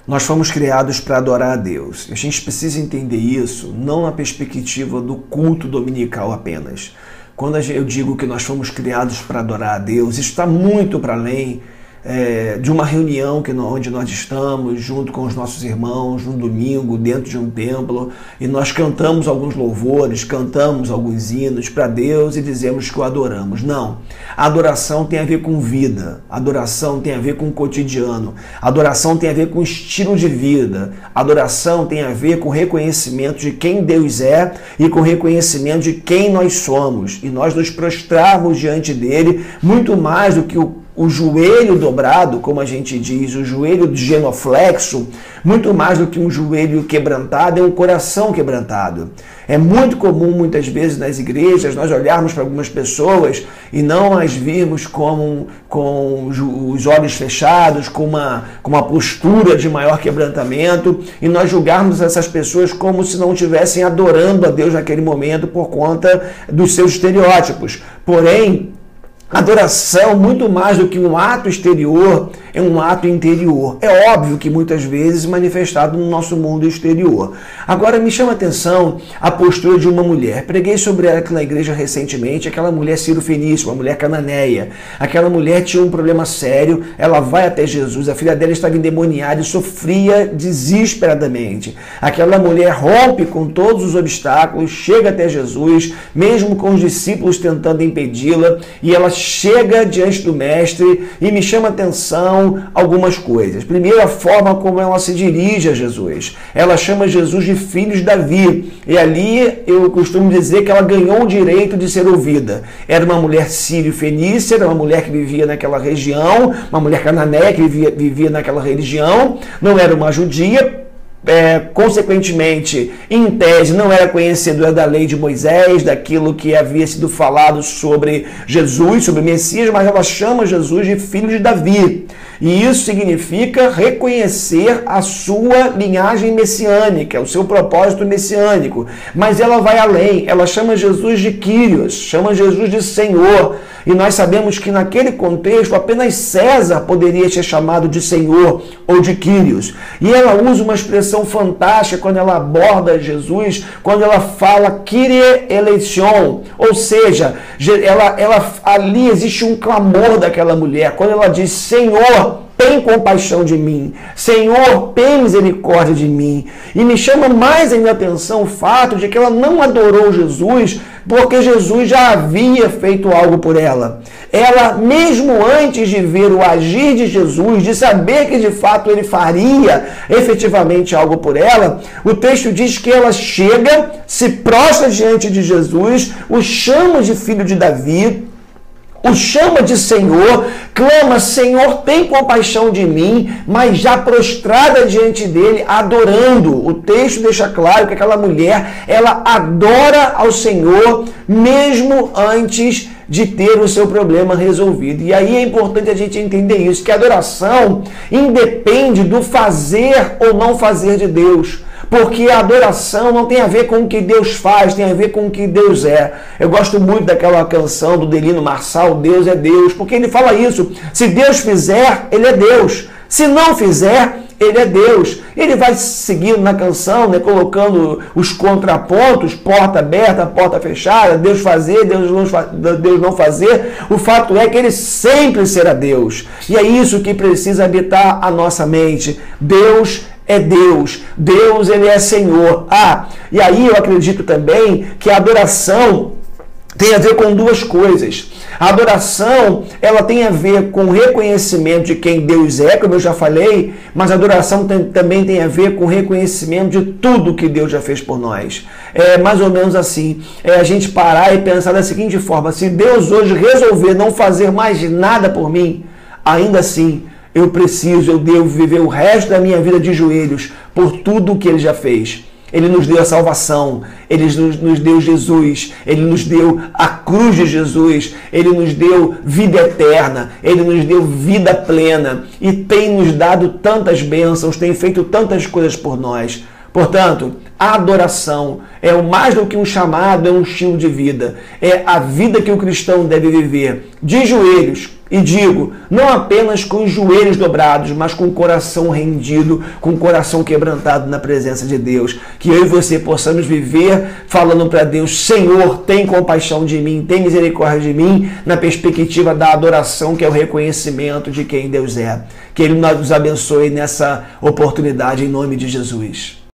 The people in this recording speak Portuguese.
Nós fomos criados para adorar a Deus. A gente precisa entender isso não na perspectiva do culto dominical apenas. Quando eu digo que nós fomos criados para adorar a Deus, isso está muito para além de uma reunião onde nós estamos junto com os nossos irmãos no domingo dentro de um templo e nós cantamos alguns louvores, cantamos alguns hinos para Deus e dizemos que o adoramos. Não, a adoração tem a ver com vida, a adoração tem a ver com o cotidiano, a adoração tem a ver com estilo de vida, a adoração tem a ver com reconhecimento de quem Deus é e com reconhecimento de quem nós somos e nós nos prostrarmos diante dele muito mais do que o joelho dobrado, como a gente diz, o joelho genuflexo, muito mais do que um joelho quebrantado, é um coração quebrantado. É muito comum, muitas vezes, nas igrejas, nós olharmos para algumas pessoas e não as virmos com os olhos fechados, com uma postura de maior quebrantamento, e nós julgarmos essas pessoas como se não estivessem adorando a Deus naquele momento por conta dos seus estereótipos. Porém, adoração, muito mais do que um ato exterior, é um ato interior. É óbvio que muitas vezes manifestado no nosso mundo exterior. Agora me chama a atenção a postura de uma mulher. Preguei sobre ela aqui na igreja recentemente, aquela mulher cirofenícia, uma mulher cananeia. Aquela mulher tinha um problema sério, ela vai até Jesus, a filha dela estava endemoniada e sofria desesperadamente. Aquela mulher rompe com todos os obstáculos, chega até Jesus, mesmo com os discípulos tentando impedi-la, e ela chega diante do mestre e me chama a atenção algumas coisas. Primeiro, a forma como ela se dirige a Jesus. Ela chama Jesus de filho de Davi. E ali eu costumo dizer que ela ganhou o direito de ser ouvida. Era uma mulher sírio-fenícia, era uma mulher que vivia naquela região, uma mulher cananeia que vivia naquela região, não era uma judia. Consequentemente, em tese, não era conhecedora da lei de Moisés, daquilo que havia sido falado sobre Jesus, sobre o Messias, mas ela chama Jesus de filho de Davi. E isso significa reconhecer a sua linhagem messiânica, o seu propósito messiânico. Mas ela vai além, ela chama Jesus de Kyrios, chama Jesus de Senhor. E nós sabemos que naquele contexto apenas César poderia ser chamado de Senhor ou de Kyrios. E ela usa uma expressão fantástica quando ela aborda Jesus, quando ela fala Kyrie eleison, ou seja, ali existe um clamor daquela mulher, quando ela diz Senhor, tem compaixão de mim. Senhor, tem misericórdia de mim. E me chama mais ainda a atenção o fato de que ela não adorou Jesus porque Jesus já havia feito algo por ela. Ela, mesmo antes de ver o agir de Jesus, de saber que de fato ele faria efetivamente algo por ela, o texto diz que ela chega, se prostra diante de Jesus, o chama de filho de Davi, o chama de Senhor, clama, Senhor, tem compaixão de mim, mas já prostrada diante dele, adorando. O texto deixa claro que aquela mulher, ela adora ao Senhor, mesmo antes de ter o seu problema resolvido. E aí é importante a gente entender isso, que a adoração independe do fazer ou não fazer de Deus. Porque a adoração não tem a ver com o que Deus faz, tem a ver com o que Deus é. Eu gosto muito daquela canção do Delino Marçal, Deus é Deus, porque ele fala isso. Se Deus fizer, ele é Deus. Se não fizer, ele é Deus. Ele vai seguindo na canção, né, colocando os contrapontos, porta aberta, porta fechada, Deus fazer, Deus não fazer. O fato é que ele sempre será Deus. E é isso que precisa habitar a nossa mente. Deus é Deus. Deus, ele é Senhor. E aí eu acredito também que a adoração tem a ver com duas coisas. A adoração, ela tem a ver com o reconhecimento de quem Deus é, como eu já falei, mas a adoração também tem a ver com o reconhecimento de tudo que Deus já fez por nós. É mais ou menos assim, a gente parar e pensar da seguinte forma, se Deus hoje resolver não fazer mais nada por mim, ainda assim, eu devo viver o resto da minha vida de joelhos por tudo o que Ele já fez. Ele nos deu a salvação, Ele nos deu Jesus, Ele nos deu a cruz de Jesus, Ele nos deu vida eterna, Ele nos deu vida plena e tem nos dado tantas bênçãos, tem feito tantas coisas por nós. Portanto, a adoração é mais do que um chamado, é um estilo de vida. É a vida que o cristão deve viver de joelhos, E digo, não apenas com os joelhos dobrados, mas com o coração rendido, com o coração quebrantado na presença de Deus. Que eu e você possamos viver falando para Deus, Senhor, tem compaixão de mim, tem misericórdia de mim, na perspectiva da adoração, que é o reconhecimento de quem Deus é. Que Ele nos abençoe nessa oportunidade, em nome de Jesus.